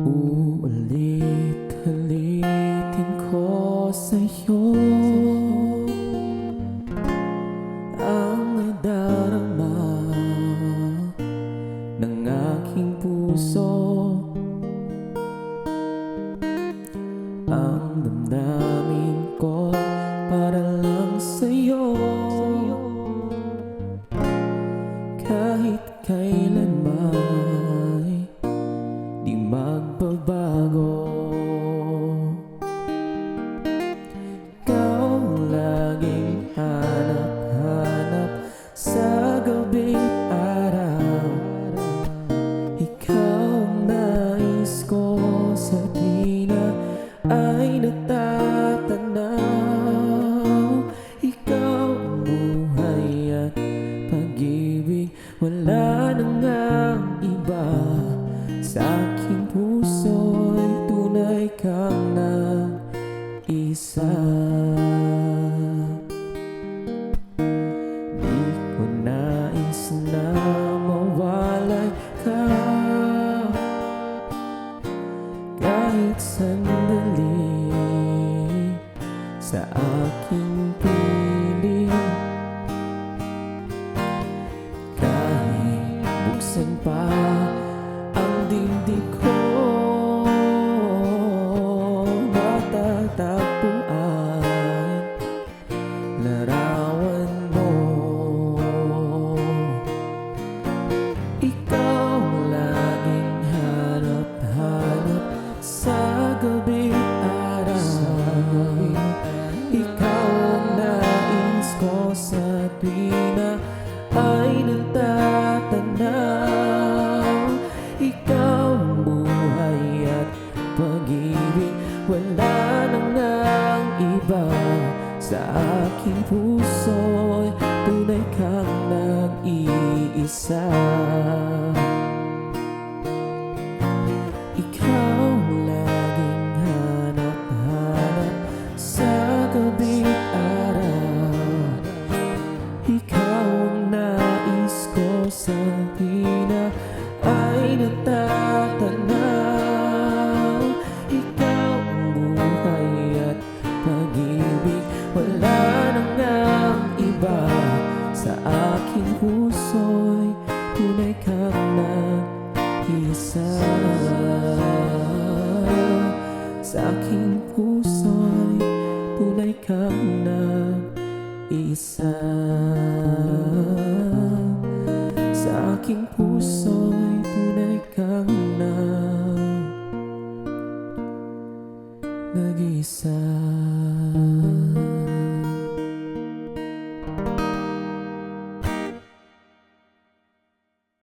Uulit-ulitin ko sa'yo ang nadarama ng aking puso. Ang damdamin ko para lang sa'yo, kahit kailanman di magbabago. Ikaw laging hanap-hanap sa gabi at araw. Ikaw ang nais ko sa tuwina ay natatanaw. Ikaw ang buhay at pag-ibig, wala na ngang iba. Sa aking puso'y tunay kang nag-isa. Di ko nais na mawalay ka kahit sandali sa aking piling. Kahit buksan pa ang dibdib ko, matatagpuan larawan mo. Ikaw laging hanap-hanap sa gabi at araw. Ikaw ang nais ko sa tuwina ay natatanaw. Ikaw ang buhay at pag-ibig, wala na ngang iba. Sa aking puso'y tunay kang nag-iisa. Ikaw ang laging hanap-hanap sa gabi at araw. Ikaw ang nais ko sa tuwina ay natatanaw. Ikaw ang buhay at pag-ibig, wala na ngang iba. Sa aking puso'y tunay kang nag-isa. Sa aking puso'y tunay kang nag-isa. Sa aking puso'y